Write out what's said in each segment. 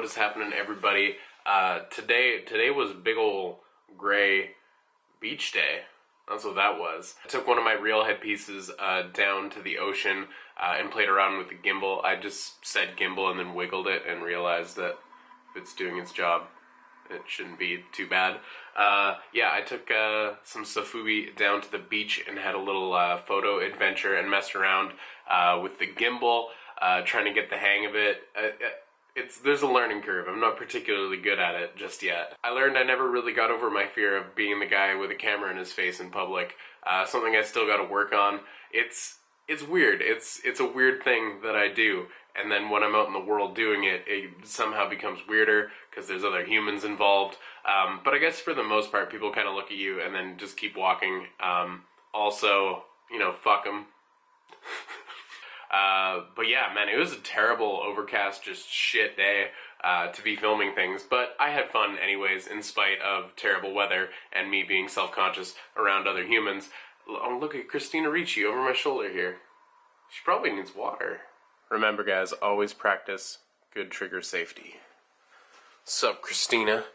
What is happening, everybody? Today was big ol' gray beach day. That's what that was. I took one of my reel head pieces down to the ocean and played around with the gimbal. I just said gimbal and then wiggled it and realized that if it's doing its job, it shouldn't be too bad. Yeah, I took some Sofubi down to the beach and had a little photo adventure and messed around with the gimbal, trying to get the hang of it. There's a learning curve. I'm not particularly good at it just yet. I learned I never really got over my fear of being the guy with a camera in his face in public. Something I still got to work on. It's weird. It's a weird thing that I do. And then when I'm out in the world doing it, it somehow becomes weirder because there's other humans involved. But I guess for the most part, people kind of look at you and then just keep walking. Also, you know, fuck them. But yeah, man, it was a terrible, overcast, just shit day to be filming things. But I had fun anyways, in spite of terrible weather and me being self-conscious around other humans. Oh, look at Christina Ricci over my shoulder here. She probably needs water. Remember, guys, always practice good trigger safety. Sup, Christina?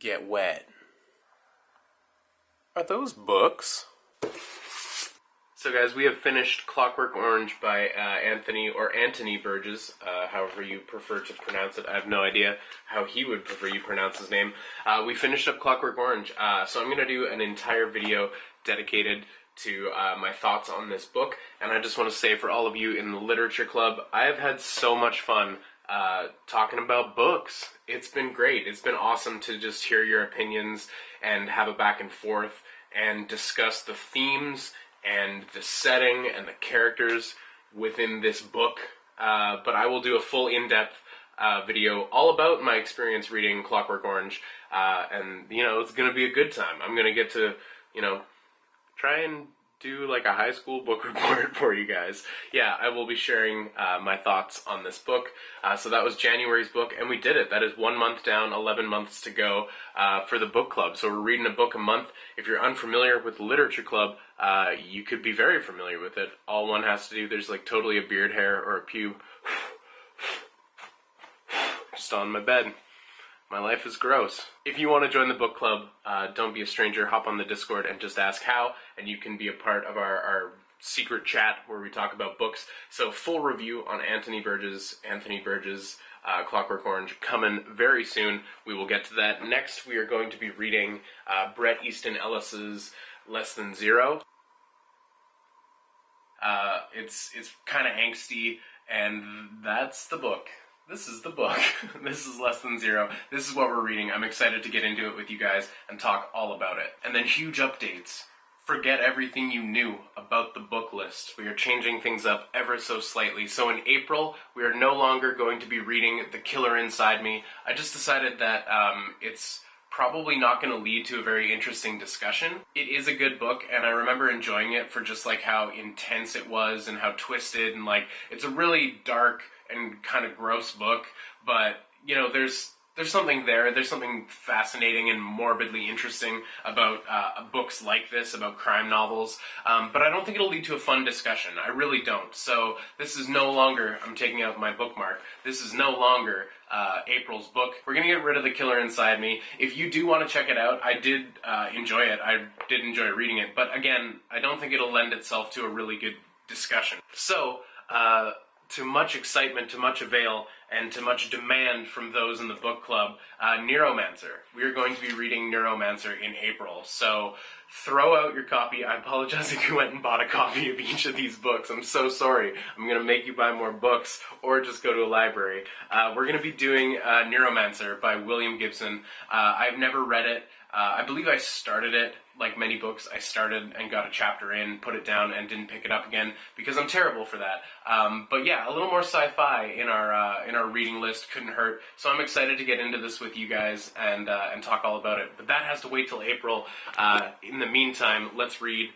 Get wet. Are those books? So guys, we have finished Clockwork Orange by Anthony Burgess, however you prefer to pronounce it. I have no idea how he would prefer you pronounce his name. We finished up Clockwork Orange, so I'm going to do an entire video dedicated to my thoughts on this book, and I just want to say for all of you in the literature club, I have had so much fun talking about books. It's been great. It's been awesome to just hear your opinions and have a back and forth and discuss the themes and the setting and the characters within this book. But I will do a full in-depth video all about my experience reading Clockwork Orange, and, you know, it's going to be a good time. I'm going to get to, you know, try and do like a high school book report for you guys. Yeah, I will be sharing my thoughts on this book. So that was January's book, and we did it. That is 1 month down, 11 months to go for the book club. So we're reading a book a month. If you're unfamiliar with the literature club, you could be very familiar with it. All one has to do, there's like totally a beard hair or a pube just on my bed. My life is gross. If you want to join the book club, don't be a stranger. Hop on the Discord and just ask how, and you can be a part of our secret chat where we talk about books. So full review on Anthony Burgess' Clockwork Orange coming very soon. We will get to that. Next, we are going to be reading Bret Easton Ellis's Less Than Zero. It's kind of angsty, and that's the book. This is the book. This is Less Than Zero. This is what we're reading. I'm excited to get into it with you guys and talk all about it. And then huge updates. Forget everything you knew about the book list. We are changing things up ever so slightly. So in April, we are no longer going to be reading The Killer Inside Me. I just decided that it's probably not going to lead to a very interesting discussion. It is a good book, and I remember enjoying it for just like how intense it was and how twisted, and like it's a really dark and kind of gross book, but you know, there's something there. There's something fascinating and morbidly interesting about books like this, about crime novels, but I don't think it'll lead to a fun discussion. I really don't. So this is no longer, I'm taking out my bookmark, this is no longer April's book. We're going to get rid of The Killer Inside Me. If you do want to check it out, I did enjoy it. I did enjoy reading it, but again, I don't think it'll lend itself to a really good discussion. So, to much excitement, to much avail, and to much demand from those in the book club, Neuromancer. We are going to be reading Neuromancer in April, so throw out your copy. I apologize if you went and bought a copy of each of these books. I'm so sorry. I'm going to make you buy more books, or just go to a library. We're going to be doing Neuromancer by William Gibson. I've never read it. I believe I started it. Like many books, I started and got a chapter in, put it down, and didn't pick it up again because I'm terrible for that. But yeah, a little more sci-fi in our reading list couldn't hurt. So I'm excited to get into this with you guys and talk all about it. But that has to wait till April. In the meantime, let's read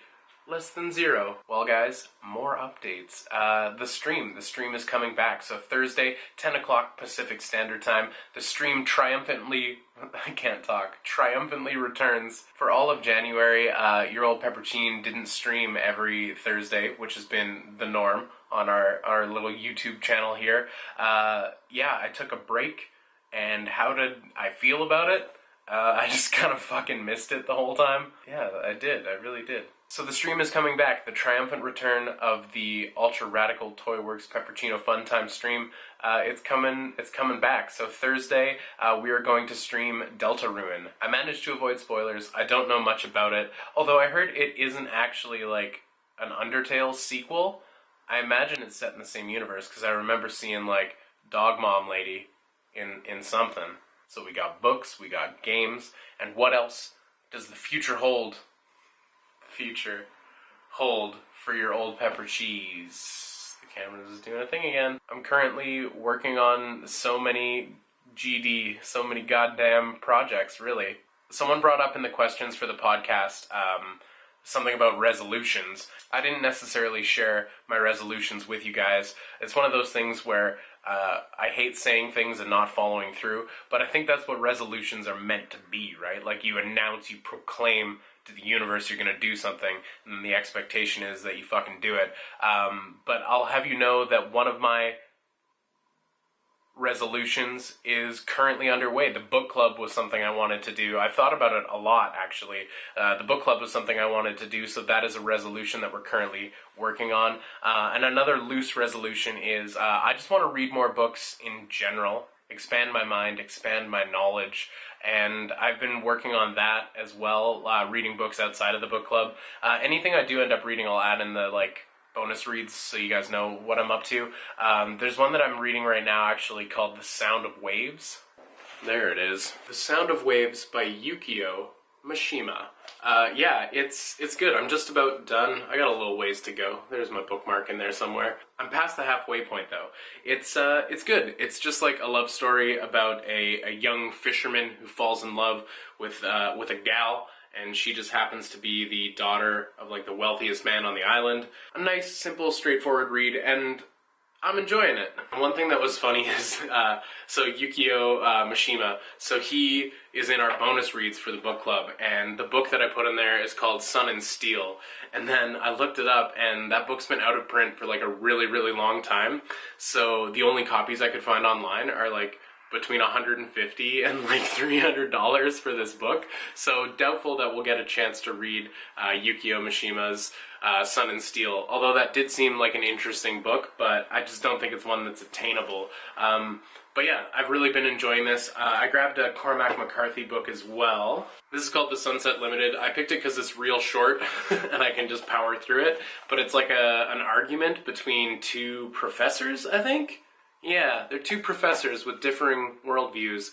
Less than zero. Well, guys, more updates. The stream is coming back. So Thursday, 10 o'clock Pacific Standard Time, the stream triumphantly, I can't talk, triumphantly returns. For all of January, Your Old Peppercine didn't stream every Thursday, which has been the norm on our little YouTube channel here. Yeah, I took a break, and how did I feel about it? I just kind of fucking missed it the whole time. Yeah, I did. I really did. So the stream is coming back. The triumphant return of the Ultra Radical Toyworks Peppercino Fun Time stream. It's coming back. So Thursday, we are going to stream Deltarune. I managed to avoid spoilers. I don't know much about it. Although I heard it isn't actually like an Undertale sequel. I imagine it's set in the same universe because I remember seeing like Dog Mom Lady in something. So we got books, we got games, and what else does the future hold? Future hold for your old pepper cheese. The camera's doing a thing again. I'm currently working on so many goddamn projects, really. Someone brought up in the questions for the podcast something about resolutions. I didn't necessarily share my resolutions with you guys. It's one of those things where I hate saying things and not following through, but I think that's what resolutions are meant to be, right? Like you announce, you proclaim to the universe you're going to do something, and then the expectation is that you fucking do it. But I'll have you know that one of my resolutions is currently underway. The book club was something I wanted to do. I've thought about it a lot, actually. The book club was something I wanted to do, so that is a resolution that we're currently working on. And another loose resolution is I just want to read more books in general, expand my mind, expand my knowledge, and I've been working on that as well, reading books outside of the book club. Anything I do end up reading, I'll add in the, bonus reads so you guys know what I'm up to. There's one that I'm reading right now actually called The Sound of Waves. There it is. The Sound of Waves by Yukio Mishima. Yeah, it's good. I'm just about done. I got a little ways to go. There's my bookmark in there somewhere. I'm past the halfway point though. It's good. It's just like a love story about a young fisherman who falls in love with a gal, and she just happens to be the daughter of like the wealthiest man on the island. A nice, simple, straightforward read, and I'm enjoying it. One thing that was funny is, so Yukio Mishima, so he is in our bonus reads for the book club, and the book that I put in there is called Sun and Steel. And then I looked it up, and that book's been out of print for like a really, really long time. So the only copies I could find online are like between $150 and like $300 for this book. So doubtful that we'll get a chance to read Yukio Mishima's Sun and Steel. Although that did seem like an interesting book, but I just don't think it's one that's attainable. But yeah, I've really been enjoying this. I grabbed a Cormac McCarthy book as well. This is called The Sunset Limited. I picked it because it's real short and I can just power through it. But it's like an argument between two professors, I think? Yeah, they're two professors with differing worldviews.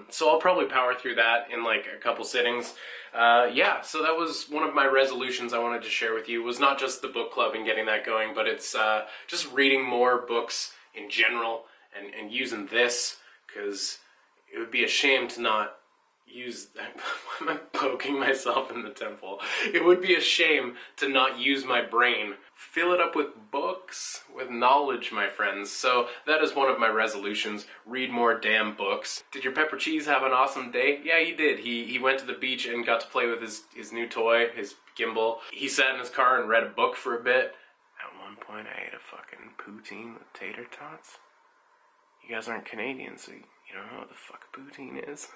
So I'll probably power through that in like a couple sittings. Yeah, so that was one of my resolutions I wanted to share with you. It was not just the book club and getting that going, but it's just reading more books in general and using this, because it would be a shame to not use that. Why am I poking myself in the temple? It would be a shame to not use my brain. Fill it up with books, with knowledge, my friends. So that is one of my resolutions. Read more damn books. Did your pepper cheese have an awesome day? Yeah, he did. He went to the beach and got to play with his new toy, his gimbal. He sat in his car and read a book for a bit. At one point I ate a fucking poutine with tater tots. You guys aren't Canadian, so you don't know what the fuck poutine is.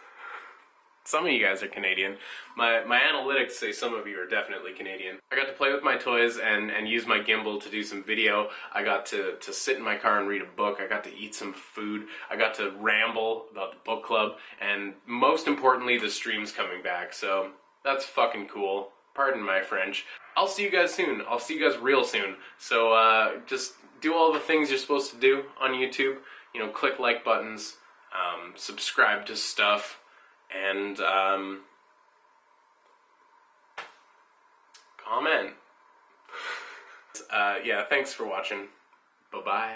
Some of you guys are Canadian. My analytics say some of you are definitely Canadian. I got to play with my toys and use my gimbal to do some video. I got to sit in my car and read a book. I got to eat some food. I got to ramble about the book club. And most importantly, the stream's coming back. So that's fucking cool. Pardon my French. I'll see you guys soon. I'll see you guys real soon. So just do all the things you're supposed to do on YouTube. You know, click like buttons, subscribe to stuff, and comment. Yeah, thanks for watching. Bye-bye.